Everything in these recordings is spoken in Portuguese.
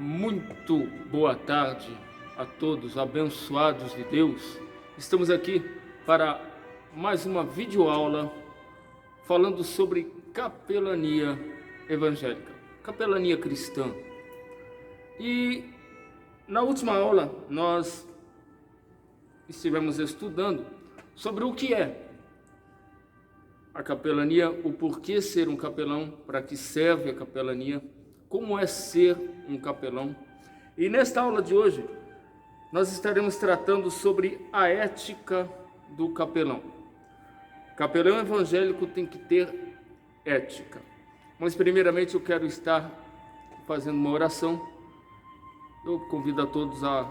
Muito boa tarde a todos, abençoados de Deus. Estamos aqui para mais uma videoaula falando sobre capelania evangélica, capelania cristã. E na última aula nós estivemos estudando sobre o que é a capelania, o porquê ser um capelão, para que serve a capelania, como é ser um capelão. E nesta aula de hoje, nós estaremos tratando sobre a ética do capelão. Capelão evangélico tem que ter ética. Mas primeiramente eu quero estar fazendo uma oração. Eu convido a todos a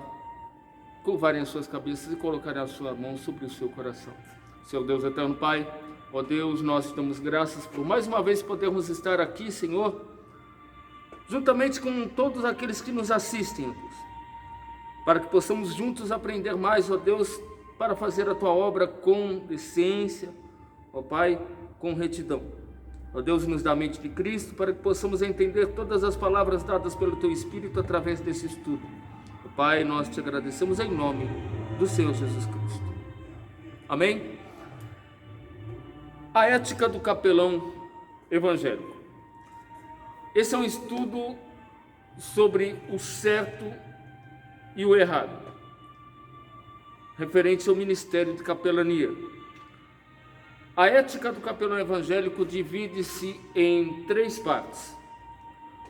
curvarem as suas cabeças e colocarem a sua mão sobre o seu coração. Seu Deus eterno Pai, ó Deus, nós te damos graças por mais uma vez podermos estar aqui, Senhor, juntamente com todos aqueles que nos assistem, ó Deus, para que possamos juntos aprender mais, ó Deus, para fazer a tua obra com decência, ó Pai, com retidão. Ó Deus, nos dá a mente de Cristo para que possamos entender todas as palavras dadas pelo teu Espírito através desse estudo. Ó Pai, nós te agradecemos em nome do Senhor Jesus Cristo. Amém? A ética do capelão evangélico. Esse é um estudo sobre o certo e o errado, referente ao ministério de capelania. A ética do capelão evangélico divide-se em três partes.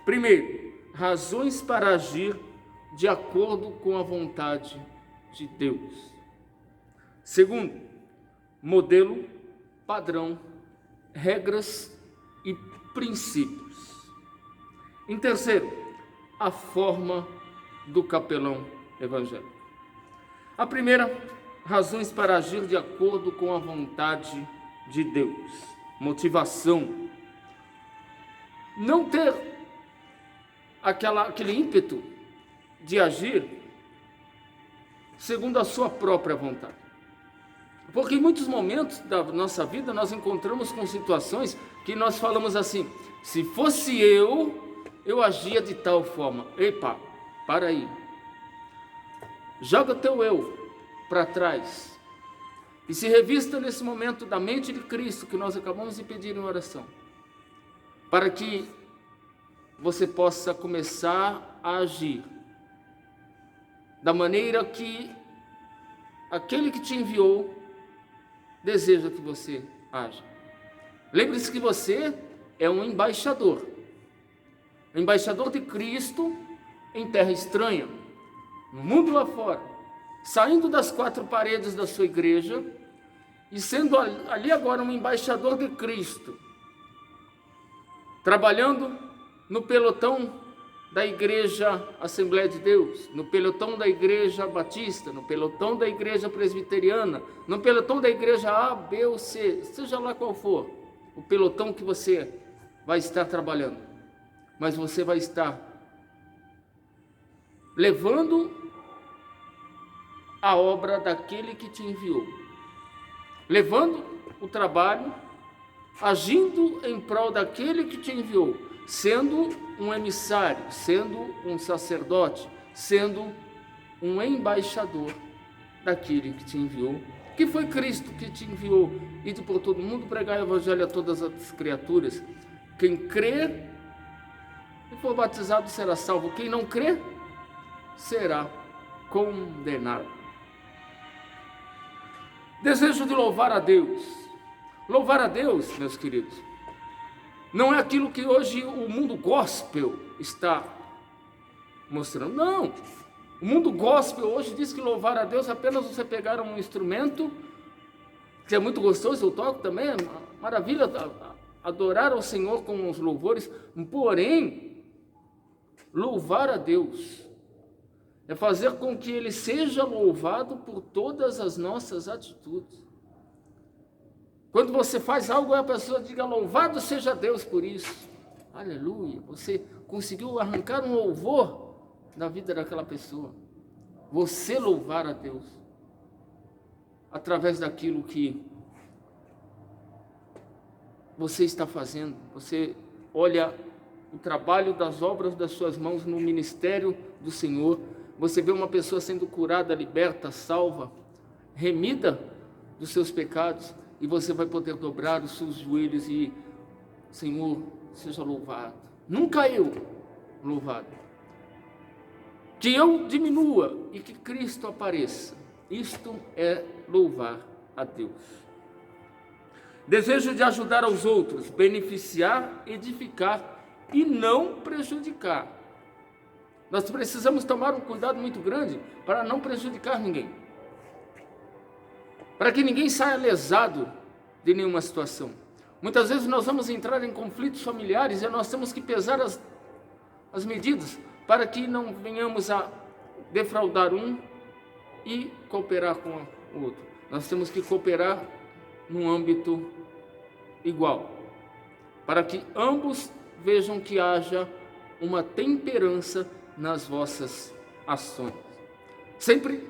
Primeiro, razões para agir de acordo com a vontade de Deus. Segundo, modelo, padrão, regras e princípios. Em terceiro, a forma do capelão evangélico. A primeira, razões para agir de acordo com a vontade de Deus. Motivação. Não ter aquele ímpeto de agir segundo a sua própria vontade. Porque em muitos momentos da nossa vida nós encontramos com situações que nós falamos assim: se fosse eu agia de tal forma. Epa, para aí. Joga teu eu para trás e se revista nesse momento da mente de Cristo que nós acabamos de pedir em oração, para que você possa começar a agir da maneira que aquele que te enviou deseja que você haja. Lembre-se que você é um embaixador de Cristo em terra estranha, no mundo lá fora, saindo das quatro paredes da sua igreja e sendo ali agora um embaixador de Cristo, trabalhando no pelotão da igreja Assembleia de Deus, no pelotão da igreja Batista, no pelotão da igreja Presbiteriana, no pelotão da igreja A, B ou C, seja lá qual for o pelotão que você vai estar trabalhando, mas você vai estar levando a obra daquele que te enviou, levando o trabalho, agindo em prol daquele que te enviou, sendo um emissário, sendo um sacerdote, sendo um embaixador daquele que te enviou, que foi Cristo que te enviou. Ide por todo mundo pregar o evangelho a todas as criaturas. Quem crer e for batizado será salvo, quem não crer será condenado. Desejo de louvar a Deus. Louvar a Deus, meus queridos, não é aquilo que hoje o mundo gospel está mostrando. Não. O mundo gospel hoje diz que louvar a Deus é apenas você pegar um instrumento, que é muito gostoso, eu toco também, é maravilha, adorar ao Senhor com os louvores. Porém, louvar a Deus é fazer com que Ele seja louvado por todas as nossas atitudes. Quando você faz algo, a pessoa diga: louvado seja Deus por isso. Aleluia. Você conseguiu arrancar um louvor da vida daquela pessoa. Você louvar a Deus através daquilo que você está fazendo. Você olha o trabalho das obras das suas mãos no ministério do Senhor. Você vê uma pessoa sendo curada, liberta, salva, remida dos seus pecados, e você vai poder dobrar os seus joelhos e, Senhor, seja louvado. Nunca eu, louvado. Que eu diminua e que Cristo apareça. Isto é louvar a Deus. Desejo de ajudar aos outros, beneficiar, edificar e não prejudicar. Nós precisamos tomar um cuidado muito grande para não prejudicar ninguém. Para que ninguém saia lesado de nenhuma situação. Muitas vezes nós vamos entrar em conflitos familiares e nós temos que pesar as medidas para que não venhamos a defraudar um e cooperar com o outro. Nós temos que cooperar num âmbito igual, para que ambos vejam que haja uma temperança nas vossas ações, sempre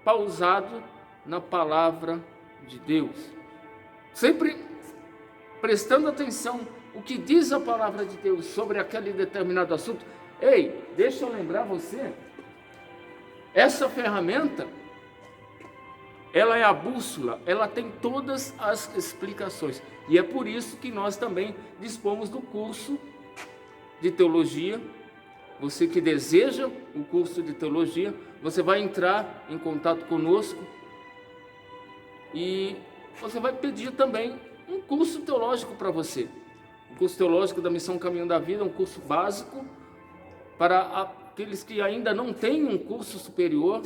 pausado na palavra de Deus, sempre prestando atenção o que diz a palavra de Deus sobre aquele determinado assunto. Ei, deixa eu lembrar você, essa ferramenta, ela é a bússola, ela tem todas as explicações, e é por isso que nós também dispomos do curso de teologia. Você que deseja o curso de teologia, você vai entrar em contato conosco e você vai pedir também um curso teológico para você. O curso teológico da Missão Caminho da Vida, um curso básico para aqueles que ainda não têm um curso superior,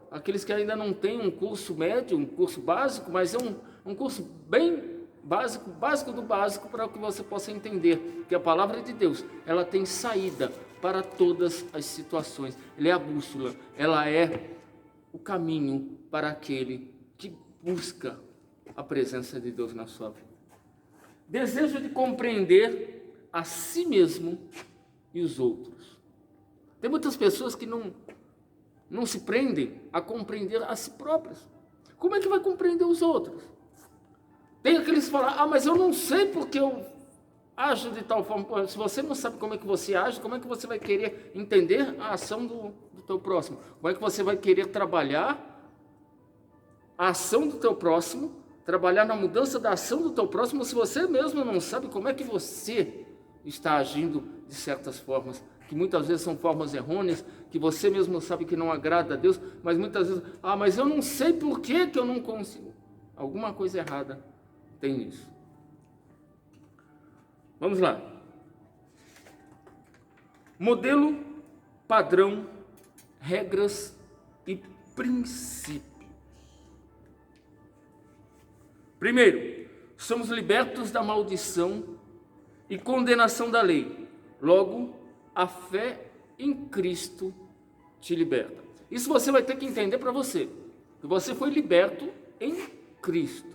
aqueles que ainda não têm um curso médio, um curso básico, mas é um curso bem básico do básico, para que você possa entender que a palavra de Deus, ela tem saída para todas as situações. Ela é a bússola, ela é o caminho para aquele que busca a presença de Deus na sua vida. Desejo de compreender a si mesmo e os outros. Tem muitas pessoas que não se prendem a compreender a si próprias. Como é que vai compreender os outros? Tem aqueles que falam, mas eu não sei porque eu ajo de tal forma. Se você não sabe como é que você age, como é que você vai querer entender a ação do teu próximo? Como é que você vai querer trabalhar a ação do teu próximo, trabalhar na mudança da ação do teu próximo, se você mesmo não sabe como é que você está agindo de certas formas, que muitas vezes são formas errôneas, que você mesmo sabe que não agrada a Deus, mas muitas vezes, mas eu não sei por que eu não consigo. Alguma coisa errada tem nisso. Vamos lá. Modelo, padrão, regras e princípios. Primeiro, somos libertos da maldição e condenação da lei. Logo, a fé em Cristo te liberta. Isso você vai ter que entender para você. Que você foi liberto em Cristo.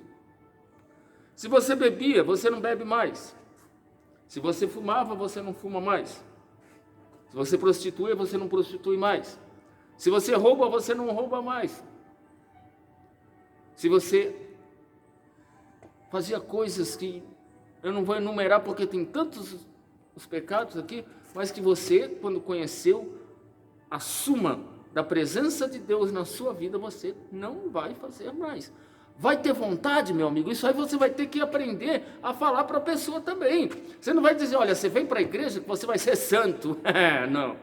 Se você bebia, você não bebe mais. Se você fumava, você não fuma mais. Se você prostituía, você não prostitui mais. Se você rouba, você não rouba mais. Se você fazia coisas que eu não vou enumerar porque tem tantos os pecados aqui, mas que você, quando conheceu a suma da presença de Deus na sua vida, você não vai fazer mais. Vai ter vontade, meu amigo? Isso aí você vai ter que aprender a falar para a pessoa também. Você não vai dizer, olha, você vem para a igreja que você vai ser santo. Não,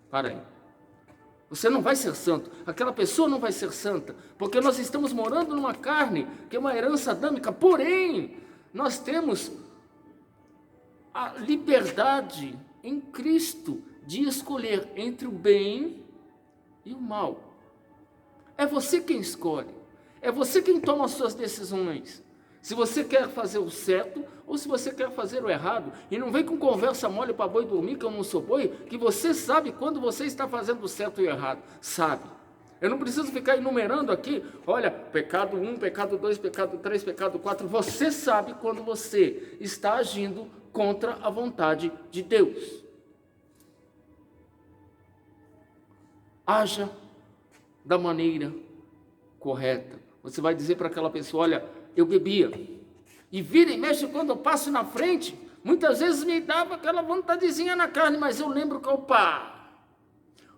para aí. Você não vai ser santo. Aquela pessoa não vai ser santa. Porque nós estamos morando numa carne que é uma herança adâmica. Porém, nós temos a liberdade em Cristo de escolher entre o bem e o mal. É você quem escolhe. É você quem toma as suas decisões. Se você quer fazer o certo ou se você quer fazer o errado. E não vem com conversa mole para boi dormir, que eu não sou boi, que você sabe quando você está fazendo o certo e o errado. Sabe. Eu não preciso ficar enumerando aqui, olha, pecado 1, pecado 2, pecado 3, pecado 4. Você sabe quando você está agindo contra a vontade de Deus. Haja da maneira correta. Você vai dizer para aquela pessoa, olha, eu bebia. E vira e mexe quando eu passo na frente, Muitas vezes me dava aquela vontadezinha na carne, mas eu lembro que, opa,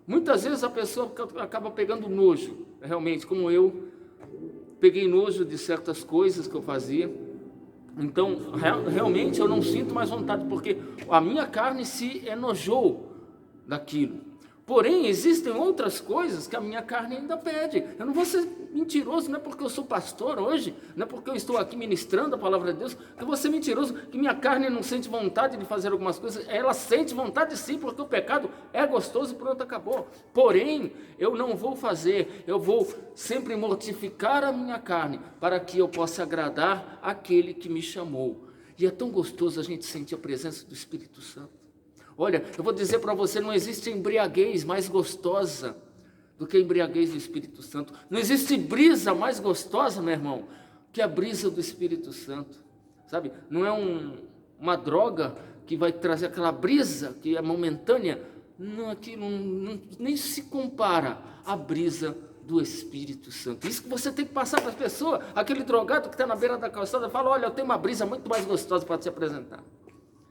muitas vezes a pessoa acaba pegando nojo, realmente, como eu peguei nojo de certas coisas que eu fazia. Então, realmente eu não sinto mais vontade, porque a minha carne se enojou daquilo. Porém, existem outras coisas que a minha carne ainda pede. Eu não vou ser mentiroso, não é porque eu sou pastor hoje, não é porque eu estou aqui ministrando a palavra de Deus, que eu vou ser mentiroso, que minha carne não sente vontade de fazer algumas coisas. Ela sente vontade sim, porque o pecado é gostoso e pronto, acabou. Porém, eu não vou fazer, eu vou sempre mortificar a minha carne, para que eu possa agradar aquele que me chamou. E é tão gostoso a gente sentir a presença do Espírito Santo. Olha, eu vou dizer para você, não existe embriaguez mais gostosa do que a embriaguez do Espírito Santo. Não existe brisa mais gostosa, meu irmão, que a brisa do Espírito Santo. Sabe, não é uma droga que vai trazer aquela brisa que é momentânea. Não, aquilo nem se compara à brisa do Espírito Santo. Isso que você tem que passar para as pessoas. Aquele drogado que está na beira da calçada fala, olha, eu tenho uma brisa muito mais gostosa para te apresentar.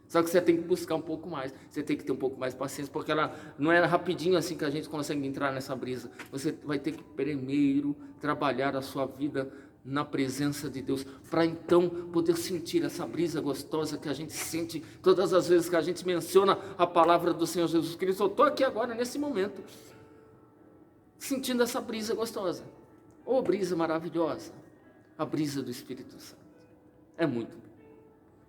Só que você tem que buscar um pouco mais, você tem que ter um pouco mais de paciência, porque ela não é rapidinho assim que a gente consegue entrar nessa brisa. Você vai ter que primeiro trabalhar a sua vida na presença de Deus, para então poder sentir essa brisa gostosa que a gente sente todas as vezes que a gente menciona a palavra do Senhor Jesus Cristo. Eu estou aqui agora, nesse momento, sentindo essa brisa gostosa. Ô, brisa maravilhosa, a brisa do Espírito Santo. É muito bom.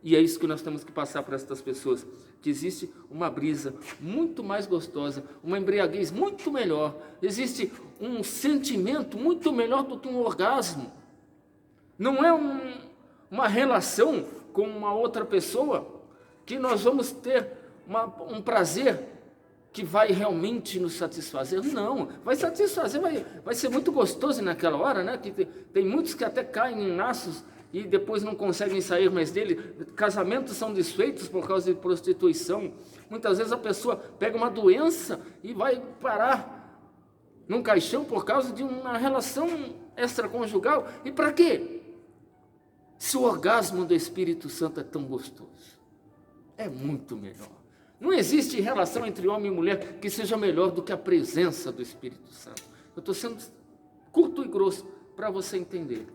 E é isso que nós temos que passar para essas pessoas, que existe uma brisa muito mais gostosa, uma embriaguez muito melhor, existe um sentimento muito melhor do que um orgasmo. Não é uma relação com uma outra pessoa que nós vamos ter um prazer que vai realmente nos satisfazer. Não, vai satisfazer, vai ser muito gostoso naquela hora, né? Que tem muitos que até caem em laços e depois não conseguem sair mais dele. Casamentos são desfeitos por causa de prostituição. Muitas vezes a pessoa pega uma doença e vai parar num caixão por causa de uma relação extraconjugal. E para quê? Se o orgasmo do Espírito Santo é tão gostoso, é muito melhor. Não existe relação entre homem e mulher que seja melhor do que a presença do Espírito Santo. Eu estou sendo curto e grosso para você entender.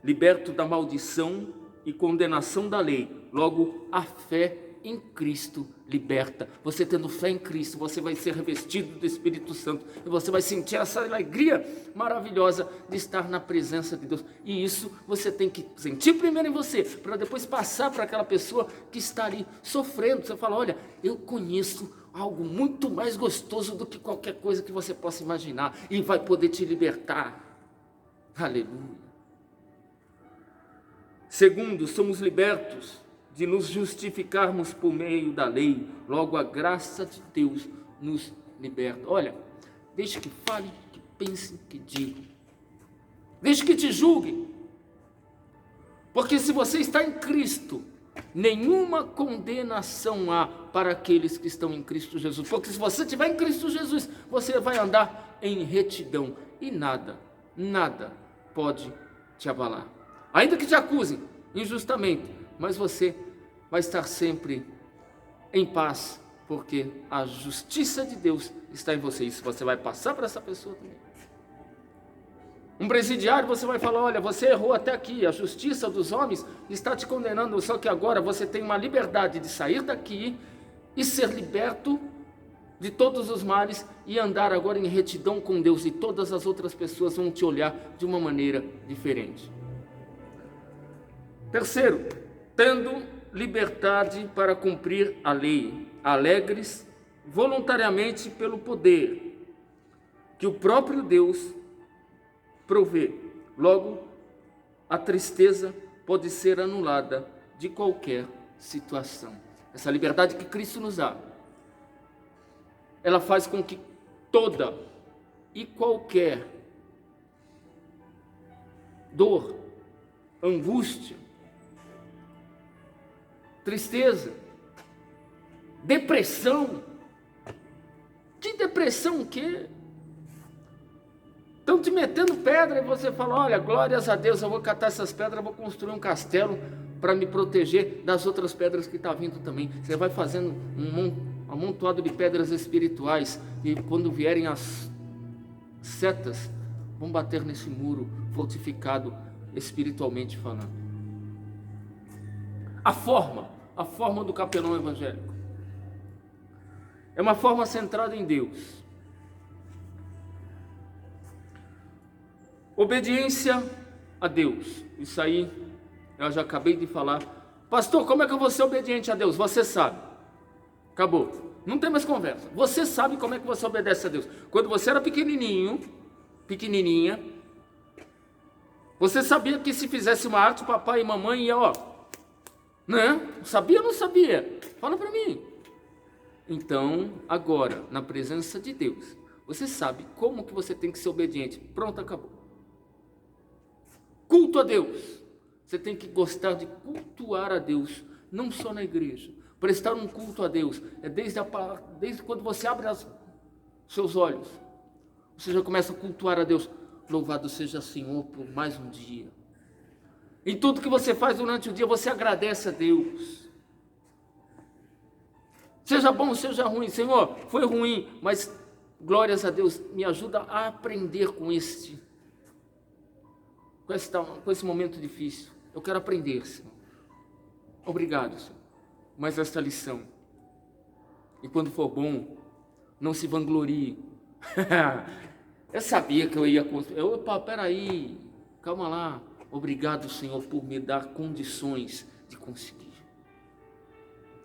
Liberto da maldição e condenação da lei, logo a fé em Cristo liberta. Você tendo fé em Cristo, você vai ser revestido do Espírito Santo e você vai sentir essa alegria maravilhosa de estar na presença de Deus. E isso você tem que sentir primeiro em você, para depois passar para aquela pessoa que está ali sofrendo. Você fala, olha, eu conheço algo muito mais gostoso do que qualquer coisa que você possa imaginar, e vai poder te libertar. Aleluia. Segundo, somos libertos de nos justificarmos por meio da lei, logo a graça de Deus nos liberta. Olha, deixe que fale, que pense, que diga. Deixe que te julgue. Porque se você está em Cristo, nenhuma condenação há para aqueles que estão em Cristo Jesus. Porque se você estiver em Cristo Jesus, você vai andar em retidão e nada pode te abalar. Ainda que te acusem injustamente, mas você vai estar sempre em paz, porque a justiça de Deus está em você. Isso você vai passar para essa pessoa também. Um presidiário, você vai falar, olha, você errou até aqui, a justiça dos homens está te condenando, só que agora você tem uma liberdade de sair daqui e ser liberto de todos os males e andar agora em retidão com Deus, e todas as outras pessoas vão te olhar de uma maneira diferente. Terceiro, tendo liberdade para cumprir a lei, alegres voluntariamente pelo poder que o próprio Deus provê. Logo, a tristeza pode ser anulada de qualquer situação. Essa liberdade que Cristo nos dá, ela faz com que toda e qualquer dor, angústia, tristeza, depressão. Que depressão o quê? Estão te metendo pedra e você fala, olha, glórias a Deus, eu vou catar essas pedras, vou construir um castelo para me proteger das outras pedras que estão vindo também. Você vai fazendo um amontoado de pedras espirituais, e quando vierem as setas, vão bater nesse muro fortificado espiritualmente falando. A forma do capelão evangélico é uma forma centrada em Deus. Obediência a Deus. Isso aí eu já acabei de falar. Pastor, como é que eu vou ser obediente a Deus? Você sabe. Acabou. Não tem mais conversa. Você sabe como é que você obedece a Deus. Quando você era pequenininha, você sabia que se fizesse uma arte, papai e mamãe ia, né? Sabia ou não sabia? Fala para mim. Então, agora, na presença de Deus, você sabe como que você tem que ser obediente. Pronto, acabou. Culto a Deus. Você tem que gostar de cultuar a Deus, não só na igreja. Prestar um culto a Deus é desde quando você abre seus olhos. Você já começa a cultuar a Deus. Louvado seja o Senhor por mais um dia. Em tudo que você faz durante o dia, você agradece a Deus. Seja bom, seja ruim. Senhor, foi ruim, mas glórias a Deus, me ajuda a aprender com esse momento difícil. Eu quero aprender, Senhor. Obrigado, Senhor. Mas esta lição. E quando for bom, não se vanglorie. Eu sabia que eu ia construir. Opa, peraí, calma lá. Obrigado, Senhor, por me dar condições de conseguir.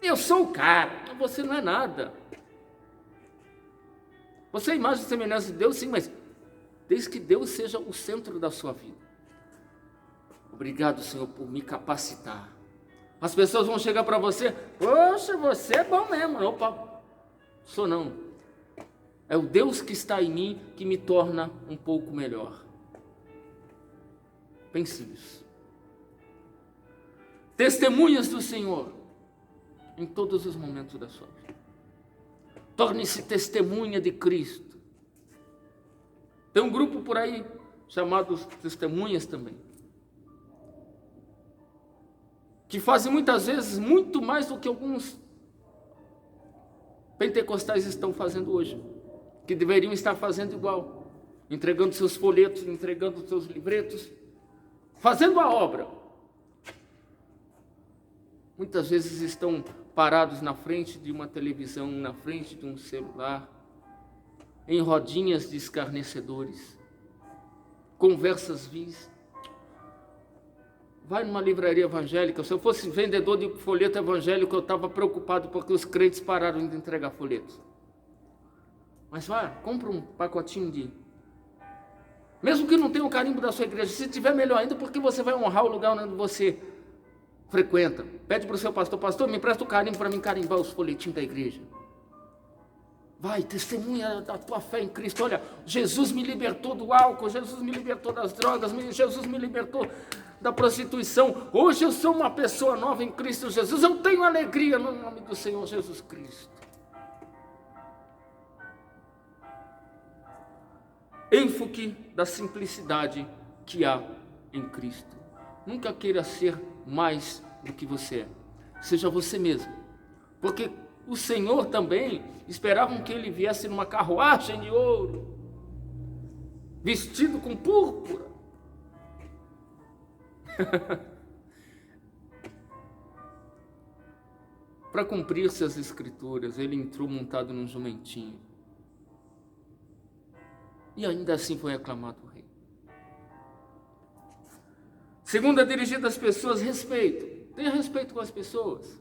Eu sou o cara, você não é nada. Você é a imagem e semelhança de Deus, sim, mas desde que Deus seja o centro da sua vida. Obrigado, Senhor, por me capacitar. As pessoas vão chegar para você, poxa, você é bom mesmo. Opa, sou não. É o Deus que está em mim que me torna um pouco melhor. Pense nisso. Testemunhas do Senhor em todos os momentos da sua vida. Torne-se testemunha de Cristo. Tem um grupo por aí chamado Testemunhas também, que fazem muitas vezes muito mais do que alguns pentecostais estão fazendo hoje, que deveriam estar fazendo igual, entregando seus folhetos, entregando seus livretos, fazendo a obra. Muitas vezes estão parados na frente de uma televisão, na frente de um celular, em rodinhas de escarnecedores, conversas vis. Vai numa livraria evangélica. Se eu fosse vendedor de folheto evangélico, eu estava preocupado porque os crentes pararam de entregar folhetos. Mas vai, compra um pacotinho de... Mesmo que não tenha o carimbo da sua igreja, se tiver melhor ainda, porque você vai honrar o lugar onde você frequenta. Pede para o seu pastor, pastor, me empresta o carimbo para mim carimbar os folhetinhos da igreja. Vai, testemunha da tua fé em Cristo. Olha, Jesus me libertou do álcool, Jesus me libertou das drogas, Jesus me libertou da prostituição. Hoje eu sou uma pessoa nova em Cristo Jesus. Eu tenho alegria no nome do Senhor Jesus Cristo. Enfoque da simplicidade que há em Cristo. Nunca queira ser mais do que você é. Seja você mesmo. Porque o Senhor também esperava que ele viesse numa carruagem de ouro, vestido com púrpura. Para cumprir-se as escrituras, ele entrou montado num jumentinho. E ainda assim foi aclamado o rei. Segundo, a dirigir das pessoas, respeito. Tenha respeito com as pessoas.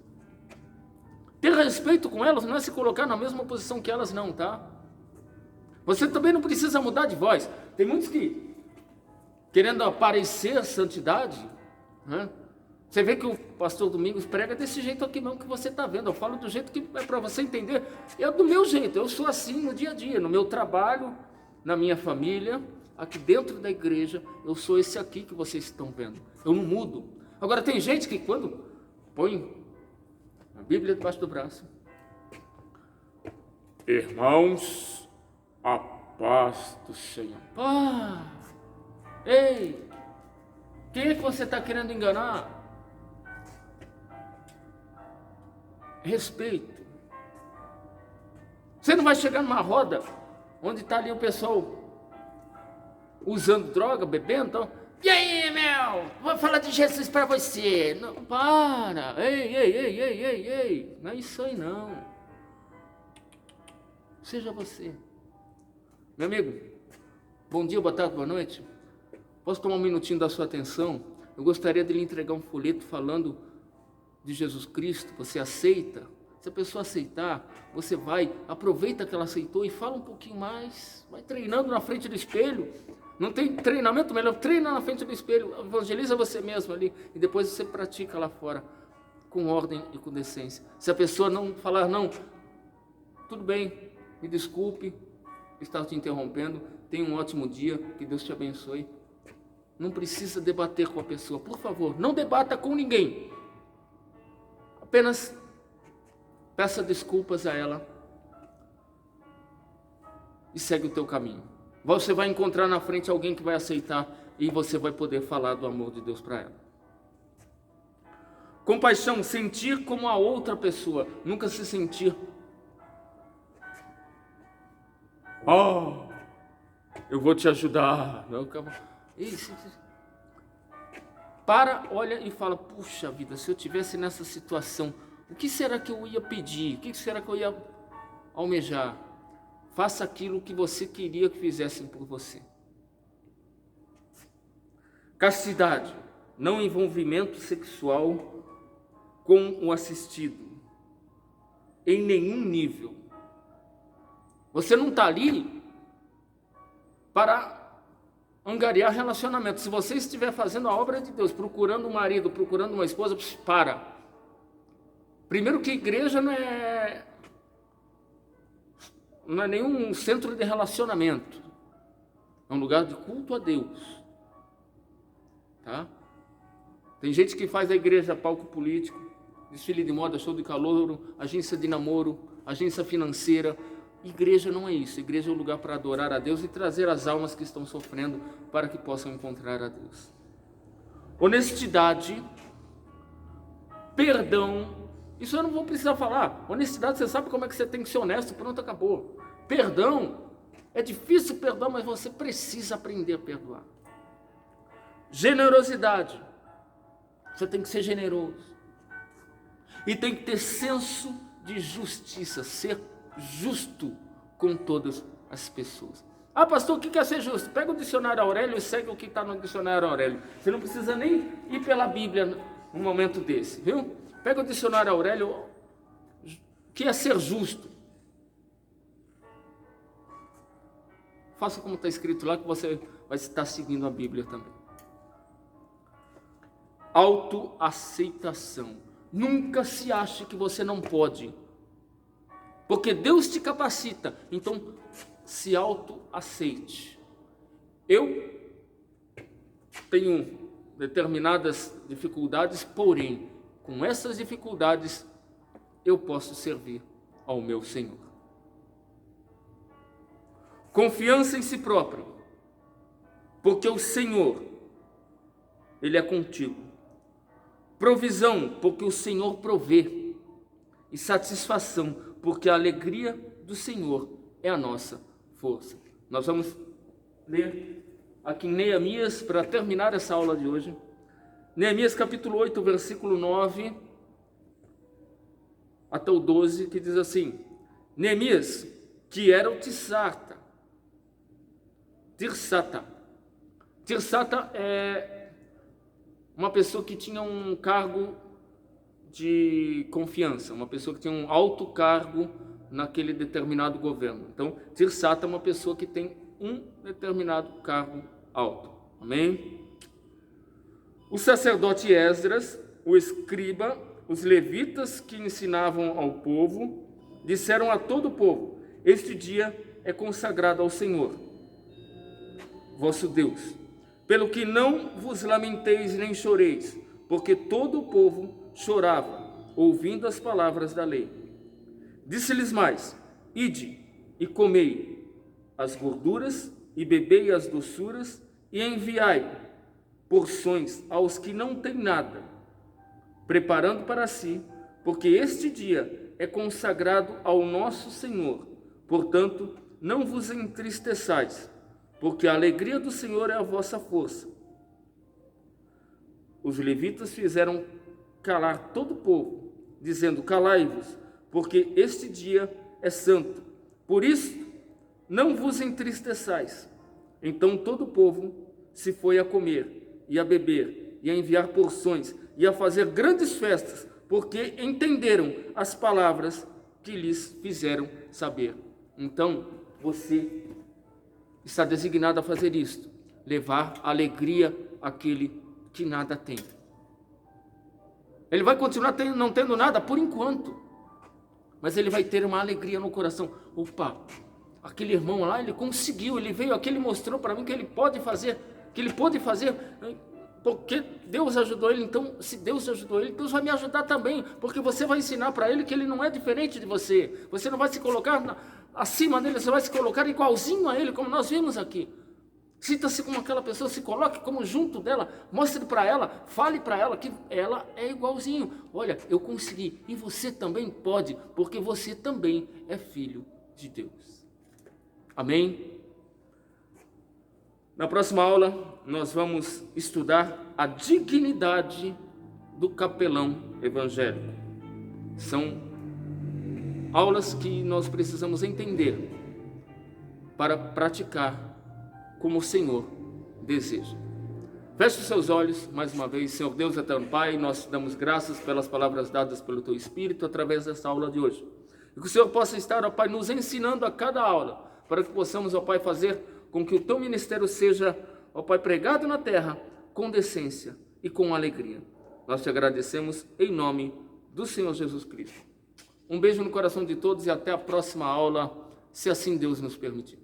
Ter respeito com elas não é se colocar na mesma posição que elas, não, tá? Você também não precisa mudar de voz. Tem muitos que, querendo aparecer santidade, né? Você vê que o pastor Domingos prega desse jeito aqui mesmo que você está vendo. Eu falo do jeito que é para você entender. É do meu jeito, eu sou assim no dia a dia, no meu trabalho, na minha família, aqui dentro da igreja, eu sou esse aqui que vocês estão vendo. Eu não mudo. Agora tem gente que quando põe a Bíblia debaixo do braço, irmãos, a paz do Senhor. Ei, quem é que você está querendo enganar? respeito. Você não vai chegar numa roda onde está ali o pessoal usando droga, bebendo, então, e aí, meu, vou falar de Jesus para você. Não, para, ei, não é isso aí não. Seja você. Meu amigo, bom dia, boa tarde, boa noite. Posso tomar um minutinho da sua atenção? Eu gostaria de lhe entregar um folheto falando de Jesus Cristo. Você aceita? Se a pessoa aceitar, você vai, aproveita que ela aceitou e fala um pouquinho mais. Vai treinando na frente do espelho. Não tem treinamento melhor, treina na frente do espelho, evangeliza você mesmo ali e depois você pratica lá fora, com ordem e com decência. Se a pessoa não falar, não, tudo bem, me desculpe, estar te interrompendo, tenha um ótimo dia, que Deus te abençoe. Não precisa debater com a pessoa, por favor, não debata com ninguém. Apenas peça desculpas a ela e segue o teu caminho. Você vai encontrar na frente alguém que vai aceitar e você vai poder falar do amor de Deus para ela. Compaixão, sentir como a outra pessoa, nunca se sentir. Eu vou te ajudar. Para, olha e fala, puxa vida, se eu tivesse nessa situação, o que será que eu ia pedir? O que será que eu ia almejar? Faça aquilo que você queria que fizessem por você. Castidade, não envolvimento sexual com o assistido, em nenhum nível. Você não está ali para angariar relacionamento. Se você estiver fazendo a obra de Deus, procurando um marido, procurando uma esposa, para. Primeiro que igreja não é nenhum centro de relacionamento. É um lugar de culto a Deus. Tá? Tem gente que faz a igreja palco político, desfile de moda, show de calouro, agência de namoro, agência financeira. Igreja não é isso. Igreja é um lugar para adorar a Deus e trazer as almas que estão sofrendo para que possam encontrar a Deus. Honestidade, perdão. Isso eu não vou precisar falar. Honestidade, você sabe como é que você tem que ser honesto. Pronto, acabou. Perdão. É difícil perdoar, mas você precisa aprender a perdoar. Generosidade. Você tem que ser generoso. E tem que ter senso de justiça. Ser justo com todas as pessoas. Ah, pastor, o que é ser justo? Pega o dicionário Aurélio e segue o que está no dicionário Aurélio. Você não precisa nem ir pela Bíblia num momento desse, viu? Pega o dicionário Aurélio, o que é ser justo? Faça como está escrito lá, que você vai estar seguindo a Bíblia também. Autoaceitação. Nunca se ache que você não pode, porque Deus te capacita. Então, se autoaceite. Eu tenho determinadas dificuldades, porém, com essas dificuldades, eu posso servir ao meu Senhor. Confiança em si próprio, porque o Senhor, Ele é contigo. Provisão, porque o Senhor provê. E satisfação, porque a alegria do Senhor é a nossa força. Nós vamos ler aqui em Neemias, para terminar essa aula de hoje. Neemias capítulo 8, versículo 9 até o 12, que diz assim: Neemias, que era o Tirsata. Tirsata é uma pessoa que tinha um cargo de confiança, uma pessoa que tinha um alto cargo naquele determinado governo. Então, Tirsata é uma pessoa que tem um determinado cargo alto. Amém? O sacerdote Esdras, o escriba, os levitas que ensinavam ao povo, disseram a todo o povo: este dia é consagrado ao Senhor, vosso Deus, pelo que não vos lamenteis nem choreis, porque todo o povo chorava, ouvindo as palavras da lei. Disse-lhes mais: ide e comei as gorduras e bebei as doçuras e enviai porções aos que não têm nada, preparando para si, porque este dia é consagrado ao nosso Senhor. Portanto, não vos entristeçais, porque a alegria do Senhor é a vossa força. Os levitas fizeram calar todo o povo, dizendo: calai-vos, porque este dia é santo. Por isso, não vos entristeçais. Então todo o povo se foi a comer e a beber e a enviar porções e a fazer grandes festas, porque entenderam as palavras que lhes fizeram saber. Então, você está designado a fazer isto, levar alegria àquele que nada tem. Ele vai continuar não tendo nada por enquanto, mas ele vai ter uma alegria no coração. Opa, aquele irmão lá, ele conseguiu, ele veio aqui, ele mostrou para mim que ele pode fazer, porque Deus ajudou ele. Então, se Deus ajudou ele, Deus vai me ajudar também, porque você vai ensinar para ele que ele não é diferente de você. Você não vai se colocar acima dele, você vai se colocar igualzinho a ele, como nós vimos aqui. Sinta-se como aquela pessoa, se coloque como junto dela, mostre para ela, fale para ela que ela é igualzinho. Olha, eu consegui, e você também pode, porque você também é filho de Deus. Amém? Na próxima aula, nós vamos estudar a dignidade do capelão evangélico. São aulas que nós precisamos entender para praticar como o Senhor deseja. Feche os seus olhos, mais uma vez. Senhor Deus, eterno Pai, nós te damos graças pelas palavras dadas pelo Teu Espírito através desta aula de hoje. E que o Senhor possa estar, ó Pai, nos ensinando a cada aula, para que possamos, ó Pai, fazer com que o Teu ministério seja, ó Pai, pregado na terra com decência e com alegria. Nós te agradecemos em nome do Senhor Jesus Cristo. Um beijo no coração de todos e até a próxima aula, se assim Deus nos permitir.